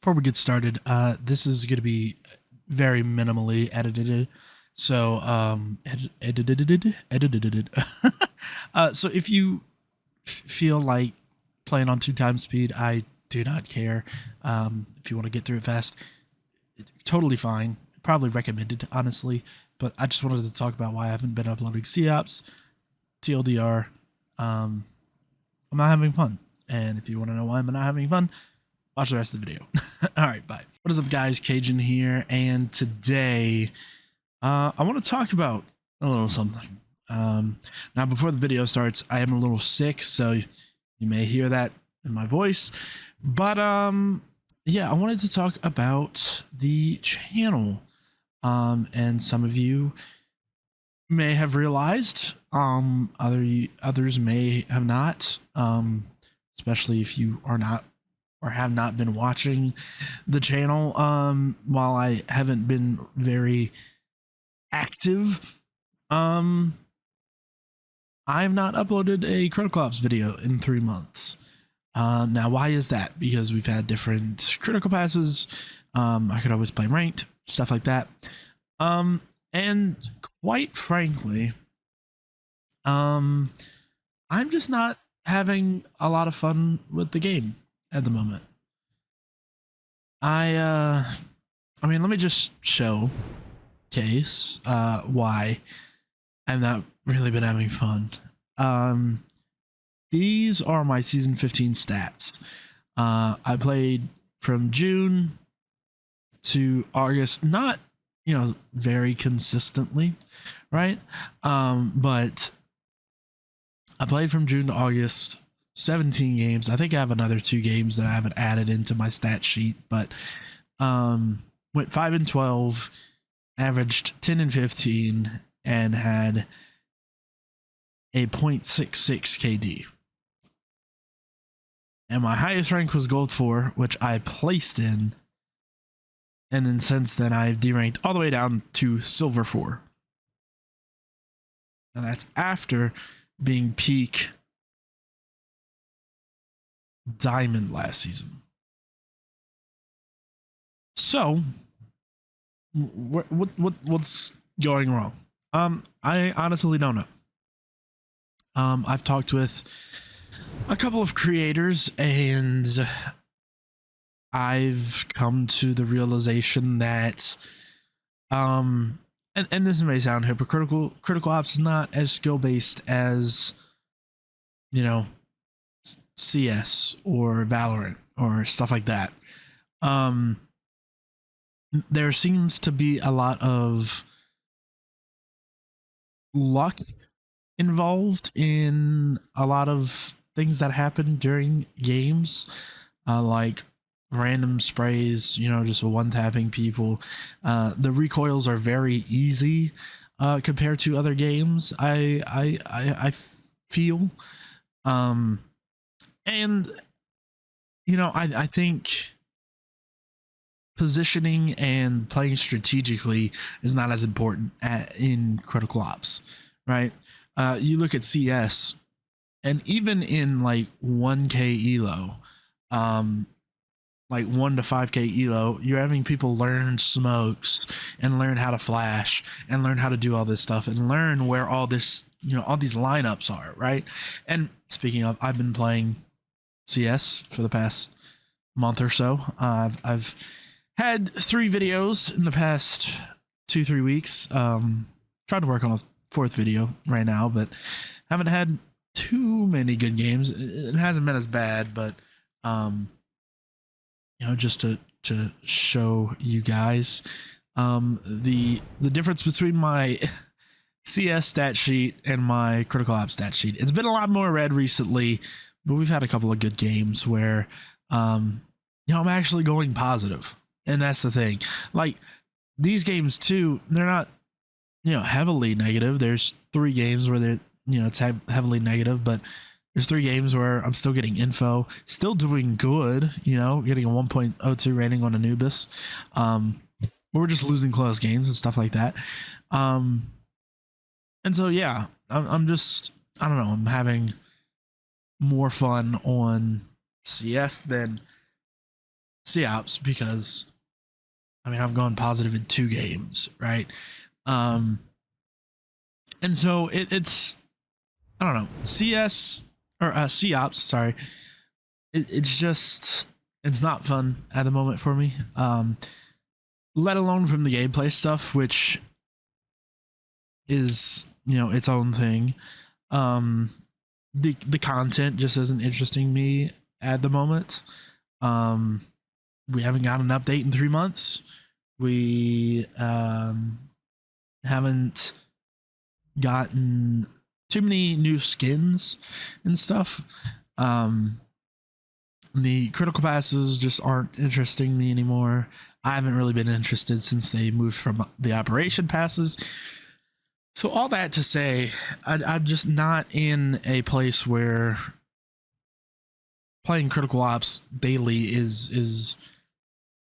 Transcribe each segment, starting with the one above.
Before we get started, this is going to be very minimally edited. So, edited. So if you feel like playing on 2 times speed, I do not care. If you want to get through it fast, totally fine. Probably recommended, honestly. But I just wanted to talk about why I haven't been uploading COPS, TLDR. I'm not having fun. And if you want to know why I'm not having fun, watch the rest of the video. All right, bye. What is up, guys? Cajun here, and today I want to talk about a little something. Now, before the video starts, I am a little sick, so you may hear that in my voice. But yeah, I wanted to talk about the channel. And some of you may have realized, others may have not. Especially if you are not or have not been watching the channel while I haven't been very active. I have not uploaded a Critical Ops video in 3 months. Now, why is that? Because we've had different critical passes. I could always play ranked, stuff like that. And quite frankly, I'm just not having a lot of fun with the game at the moment. I mean, let me just showcase why I've not really been having fun. These are my season 15 stats. I played from June to August, not, very consistently, right? But I played from June to August, 17 games. I think I have another 2 games that I haven't added into my stat sheet, but went 5-12, averaged 10-15, and had a 0.66 KD. And my highest rank was Gold 4, which I placed in. And then since then, I've deranked all the way down to Silver 4. And that's after being peak Diamond last season. So, what's going wrong? I honestly don't know. I've talked with a couple of creators, and I've come to the realization that, and this may sound hypocritical, Critical Ops is not as skill based as, CS or Valorant or stuff like that. There seems to be a lot of luck involved in a lot of things that happen during games, like random sprays, just one-tapping people. The recoils are very easy compared to other games. I feel, and I think positioning and playing strategically is not as important in Critical Ops, right? You look at CS, and even in like 1K elo, like 1 to 5K elo, you're having people learn smokes and learn how to flash and learn how to do all this stuff and learn where all this, all these lineups are, right? And speaking of, I've been playing CS for the past month or so. I've had 3 videos in the past 2-3 weeks. Trying to work on a 4th video right now, but haven't had too many good games. It hasn't been as bad, but just to show you guys the difference between my CS stat sheet and my Critical Ops stat sheet. It's been a lot more red recently, but we've had a couple of good games where I'm actually going positive. And that's the thing. Like, these games too, they're not heavily negative. There's 3 games where they're it's heavily negative, but there's 3 games where I'm still getting info, still doing good, getting a 1.02 rating on Anubis. We're just losing close games and stuff like that. And so, yeah, I'm just, I don't know, I'm having more fun on CS than COPS because I mean I've gone positive in 2 games, right? Um, and so it's I don't know CS or COPS. Sorry, it's just it's not fun at the moment for me. Let alone from the gameplay stuff, which is its own thing. Um, the content just isn't interesting me at the moment. Um, we haven't got an update in 3 months. We haven't gotten too many new skins and stuff. The critical passes just aren't interesting me anymore. I haven't really been interested since they moved from the operation passes. So all that to say, I'm just not in a place where playing critical ops daily is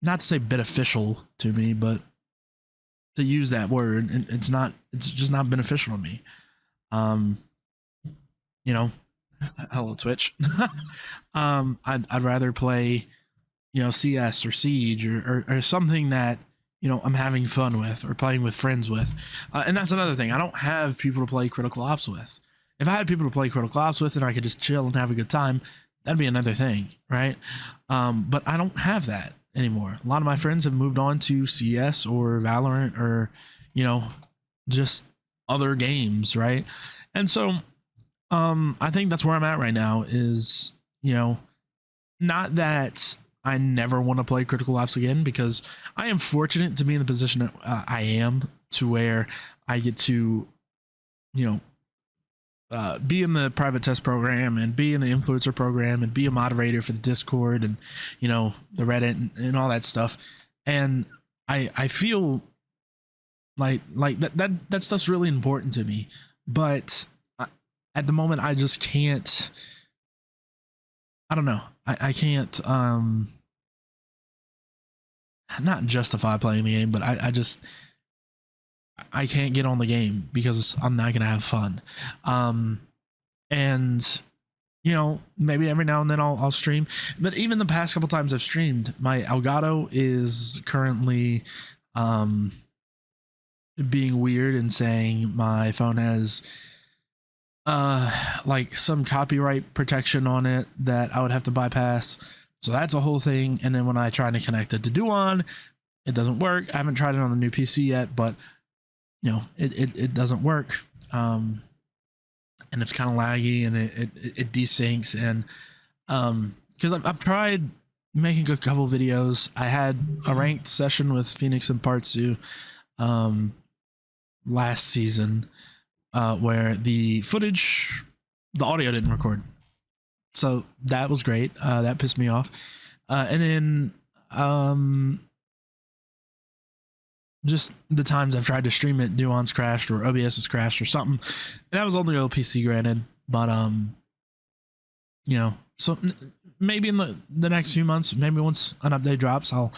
not to say beneficial to me, but to use that word, it's just not beneficial to me. You know, hello Twitch. I'd rather play, CS or Siege or something that I'm having fun with or playing with friends with, and that's another thing. I don't have people to play critical ops with. If I had people to play critical ops with and I could just chill and have a good time, that'd be another thing, right? But I don't have that anymore. A lot of my friends have moved on to CS or Valorant or just other games, right? And so I think that's where I'm at right now is, not that I never want to play critical ops again, because I am fortunate to be in the position that I am, to where I get to, be in the private test program and be in the influencer program and be a moderator for the Discord and, the Reddit and all that stuff. And I feel like that stuff's really important to me, but at the moment I just can't. I don't know. I can't not justify playing the game, but I can't get on the game because I'm not gonna have fun. And maybe every now and then I'll stream, but even the past couple times I've streamed, my Elgato is currently being weird and saying my phone has like some copyright protection on it that I would have to bypass. So that's a whole thing. And then when I try to connect it to Duon, it doesn't work. I haven't tried it on the new PC yet, but it doesn't work. And it's kind of laggy and it desyncs. And because I've tried making a couple videos. I had a ranked session with Phoenix and Partsu last season, where the audio didn't record. So that was great. That pissed me off. And then just the times I've tried to stream it, Duon's crashed or OBS has crashed or something. And that was only OPC, granted, but so maybe in the next few months, maybe once an update drops, I'll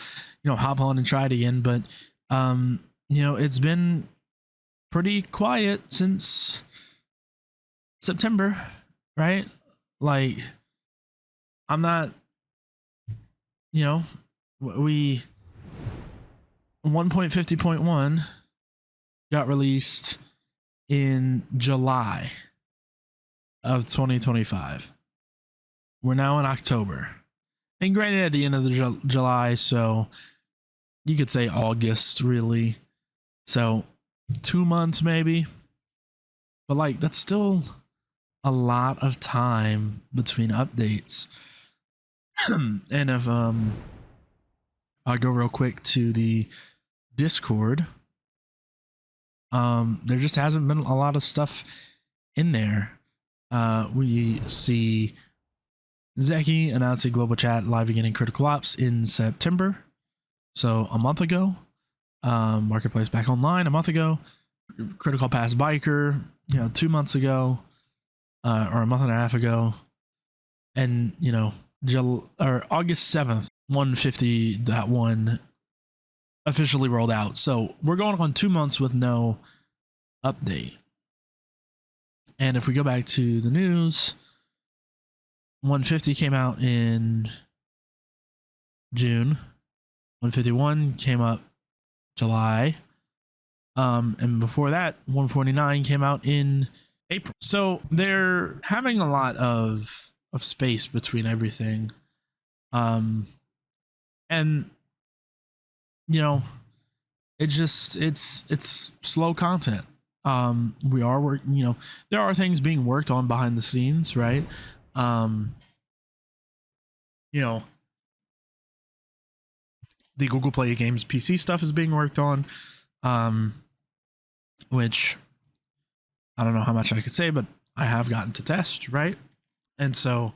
hop on and try it again. But it's been pretty quiet since September, right? Like, I'm not, we 1.50.1 got released in July of 2025. We're now in October, and granted at the end of the July, so you could say August, really. So 2 months maybe, but like that's still a lot of time between updates. And if I'll go real quick to the Discord, there just hasn't been a lot of stuff in there. We see Zeki announcing global chat live again in Critical Ops in September, so a month ago. Marketplace back online a month ago. Critical Pass Biker, 2 months ago, or a month and a half ago. And August 7th, 150.1 officially rolled out. So we're going on 2 months with no update. And if we go back to the news, 150 came out in June. 151 came up July. And before that, 149 came out in April. So they're having a lot of space between everything. And you know, it's slow content. We are working, there are things being worked on behind the scenes, right? You know, the Google Play Games PC stuff is being worked on, which I don't know how much I could say, but I have gotten to test, right? And so,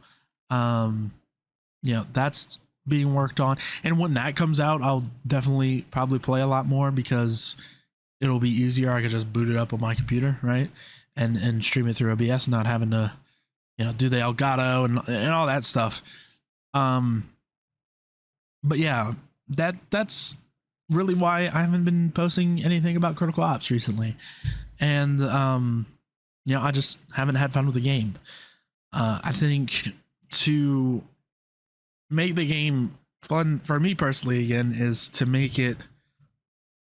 that's being worked on. And when that comes out, I'll definitely probably play a lot more because it'll be easier. I could just boot it up on my computer, right? And stream it through OBS, not having to, do the Elgato and all that stuff. But yeah, that's really why I haven't been posting anything about Critical Ops recently. And I just haven't had fun with the game. I think to make the game fun for me personally, again, is to make it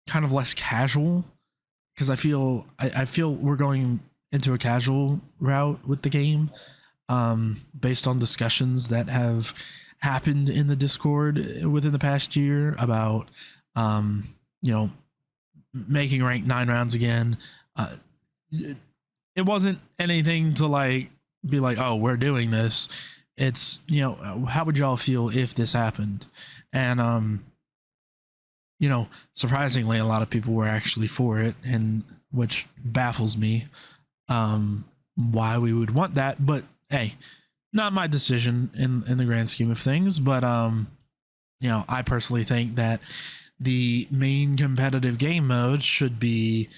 kind of less casual, because I feel we're going into a casual route with the game, based on discussions that have happened in the Discord within the past year about making rank 9 rounds again. It wasn't anything to like be like, oh, we're doing this. It's, how would y'all feel if this happened? And surprisingly, a lot of people were actually for it, and which baffles me, why we would want that. But hey, not my decision in the grand scheme of things. But I personally think that the main competitive game mode should be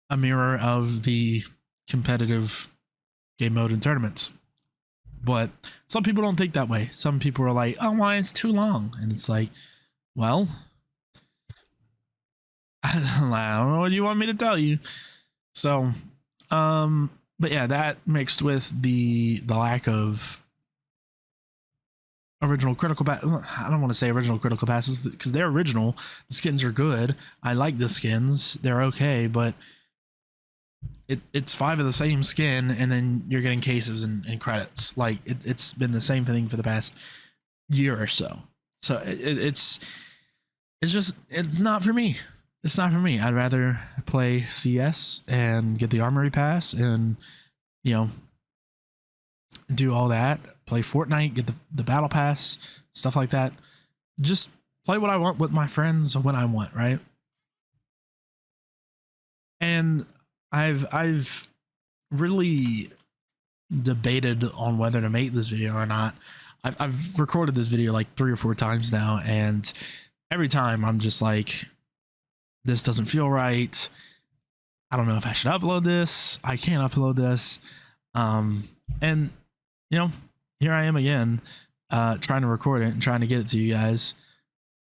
a mirror of the competitive game mode in tournaments. But some people don't think that way. Some people are like, oh, why it's too long? And it's like, well, I don't know what you want me to tell you. So, but yeah, that mixed with the lack of original critical pass. I don't want to say original critical passes because they're original. The skins are good. I like the skins. They're okay, but it's 5 of the same skin, and then you're getting cases and credits. Like it's been the same thing for the past year or so. So it's not for me. It's not for me. I'd rather play CS and get the armory pass and do all that. Play Fortnite, get the battle pass, stuff like that. Just play what I want with my friends when I want, right? And I've really debated on whether to make this video or not. I've recorded this video like 3 or 4 times now, and every time I'm just like, this doesn't feel right. I don't know if I should upload this. I can't upload this. And here I am again, trying to record it and trying to get it to you guys,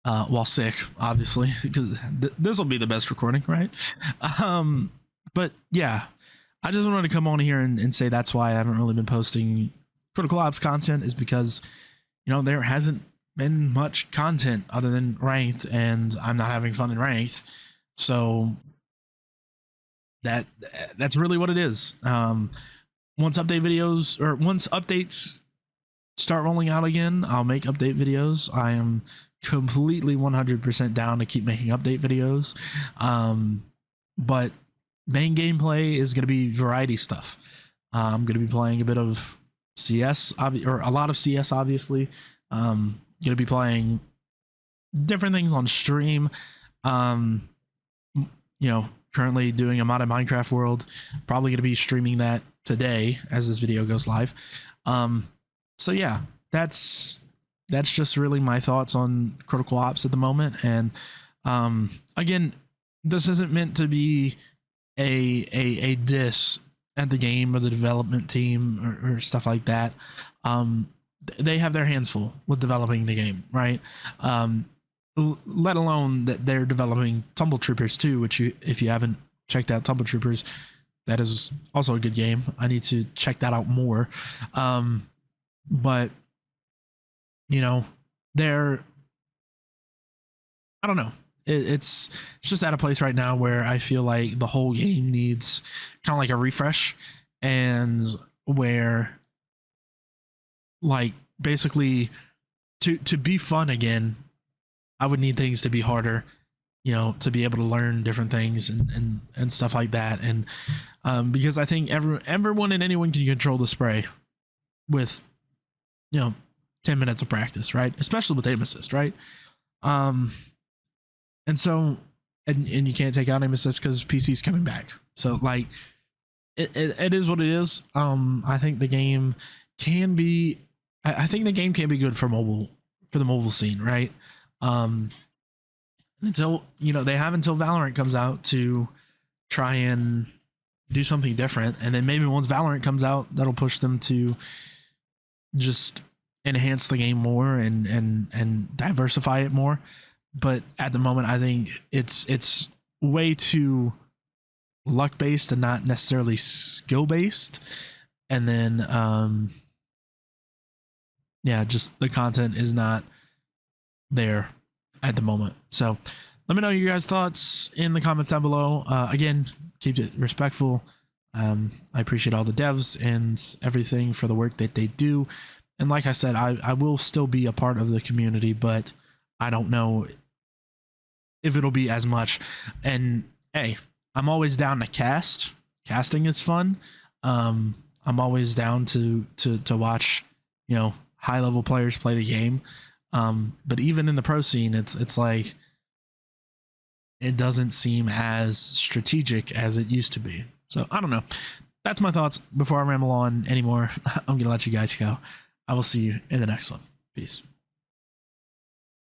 while sick, obviously, because this will be the best recording, right? But yeah, I just wanted to come on here and say that's why I haven't really been posting Critical Ops content, is because, there hasn't been much content other than ranked, and I'm not having fun in ranked. So that's really what it is. Once updates start rolling out again, I'll make update videos. I am completely 100% down to keep making update videos. But main gameplay is going to be variety stuff. I'm going to be playing a bit of CS, or a lot of CS, obviously. Going to be playing different things on stream. Currently doing a modded Minecraft world. Probably going to be streaming that today as this video goes live. So yeah, that's just really my thoughts on Critical Ops at the moment. And again, this isn't meant to be a diss at the game or the development team or stuff like that. They have their hands full with developing the game, right? Let alone that they're developing Tumble Troopers too, which if you haven't checked out Tumble Troopers, that is also a good game. I need to check that out more. But you know, they're, I don't know. It's just at a place right now where I feel like the whole game needs kind of like a refresh, and where like basically to be fun again, I would need things to be harder, you know, to be able to learn different things and stuff like that. And because I think everyone and anyone can control the spray with, you know, 10 minutes of practice, right? Especially with aim assist, right? Um, and so, and you can't take out aim assist because PC's coming back. So like, it is what it is. I think the game can be, I think the game can be good for mobile, for the mobile scene, right? Um, until, you know, they have until Valorant comes out to try and do something different, and then maybe once Valorant comes out, that'll push them to just enhance the game more and diversify it more. But at the moment, I think it's way too luck based and not necessarily skill based. And then yeah, just the content is not there at the moment. So let me know your guys' thoughts in the comments down below. Again, keep it respectful. I appreciate all the devs and everything for the work that they do. And like I said, I will still be a part of the community, but I don't know if it'll be as much. And hey, I'm always down to cast. Casting is fun. I'm always down to watch, you know, high level players play the game. But even in the pro scene, it's like it doesn't seem as strategic as it used to be. So I don't know. That's my thoughts. Before I ramble on anymore, I'm gonna let you guys go. I will see you in the next one. Peace.